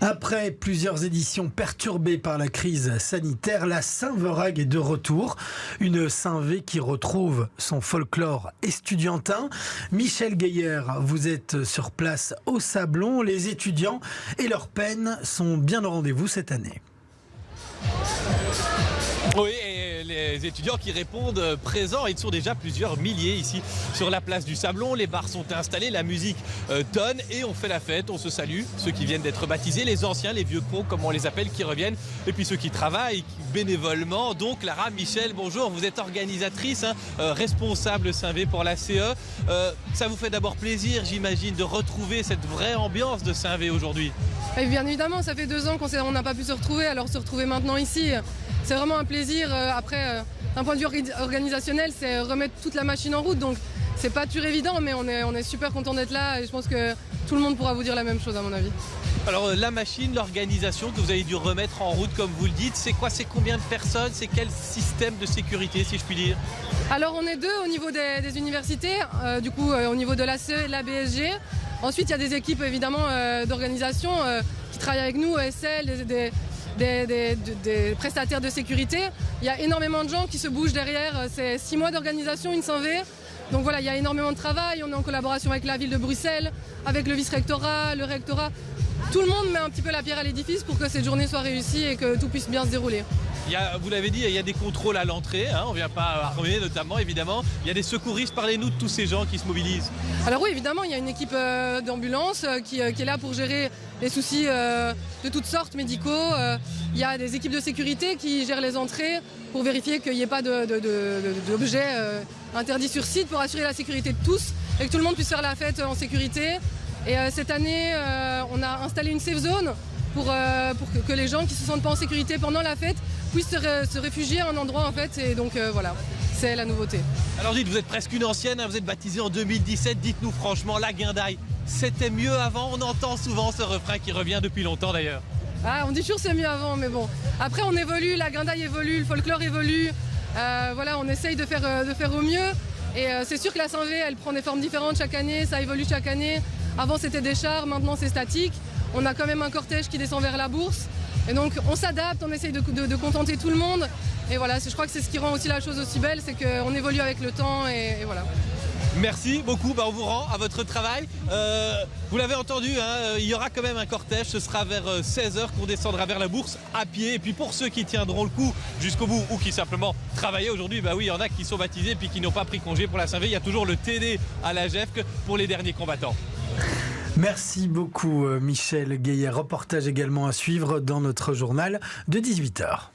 Après plusieurs éditions perturbées par la crise sanitaire, la Saint-Vorague est de retour. Une Saint-V qui retrouve son folklore estudiantin. Michel Gaillard, vous êtes sur place au Sablon. Les étudiants et leurs peines sont bien au rendez-vous cette année. Oui, et les étudiants qui répondent présents, ils sont déjà plusieurs milliers ici sur la place du Sablon. Les bars sont installés, la musique donne et on fait la fête, on se salue. Ceux qui viennent d'être baptisés, les anciens, les vieux cons comme on les appelle, qui reviennent. Et puis ceux qui travaillent bénévolement. Donc Lara, Michel, bonjour, vous êtes organisatrice, responsable Saint-V pour la CE. Ça vous fait d'abord plaisir, j'imagine, de retrouver cette vraie ambiance de Saint-V aujourd'hui? Et bien évidemment, ça fait 2 ans qu'on n'a pas pu se retrouver, alors se retrouver maintenant ici, c'est vraiment un plaisir. Après, d'un point de vue organisationnel, c'est remettre toute la machine en route, donc c'est pas toujours évident, mais on est super content d'être là et je pense que tout le monde pourra vous dire la même chose à mon avis. Alors la machine, l'organisation que vous avez dû remettre en route comme vous le dites, c'est quoi? C'est combien de personnes? C'est quel système de sécurité, si je puis dire? Alors on est 2 au niveau des universités, du coup au niveau de l'ACE et de la BSG. Ensuite il y a des équipes évidemment d'organisation qui travaillent avec nous, ESL, des prestataires de sécurité. Il y a énormément de gens qui se bougent derrière, c'est 6 mois d'organisation, une Saint-V. Donc voilà, il y a énormément de travail, on est en collaboration avec la ville de Bruxelles, avec le vice-rectorat, le rectorat. Tout le monde met un petit peu la pierre à l'édifice pour que cette journée soit réussie et que tout puisse bien se dérouler. Vous l'avez dit, il y a des contrôles à l'entrée, on ne vient pas armé notamment, évidemment. Il y a des secouristes, parlez-nous de tous ces gens qui se mobilisent. Alors oui, évidemment, il y a une équipe d'ambulance qui est là pour gérer les soucis de toutes sortes médicaux. Il y a des équipes de sécurité qui gèrent les entrées pour vérifier qu'il n'y ait pas d'objets interdits sur site, pour assurer la sécurité de tous et que tout le monde puisse faire la fête en sécurité. Et cette année, on a installé une safe zone pour que les gens qui ne se sentent pas en sécurité pendant la fête puissent se réfugier à un endroit en fait. Et donc voilà, c'est la nouveauté. Alors dites, vous êtes presque une ancienne, vous êtes baptisée en 2017. Dites-nous franchement, la guindaille, c'était mieux avant? On entend souvent ce refrain qui revient depuis longtemps d'ailleurs. Ah, on dit toujours c'est mieux avant, mais bon. Après on évolue, la guindaille évolue, le folklore évolue. Voilà, on essaye de faire au mieux. Et c'est sûr que la Saint-V, elle prend des formes différentes chaque année, ça évolue chaque année. Avant c'était des chars, maintenant c'est statique. On a quand même un cortège qui descend vers la bourse. Et donc on s'adapte, on essaye de contenter tout le monde. Et voilà, je crois que c'est ce qui rend aussi la chose aussi belle, c'est qu'on évolue avec le temps et voilà. Merci beaucoup, on vous rend à votre travail. Vous l'avez entendu, il y aura quand même un cortège, ce sera vers 16h qu'on descendra vers la bourse à pied. Et puis pour ceux qui tiendront le coup jusqu'au bout ou qui simplement travaillaient aujourd'hui, oui, il y en a qui sont baptisés puis qui n'ont pas pris congé pour la Saint-V. Il y a toujours le TD à la GEFC pour les derniers combattants. Merci beaucoup Michel Gaillard. Reportage également à suivre dans notre journal de 18h.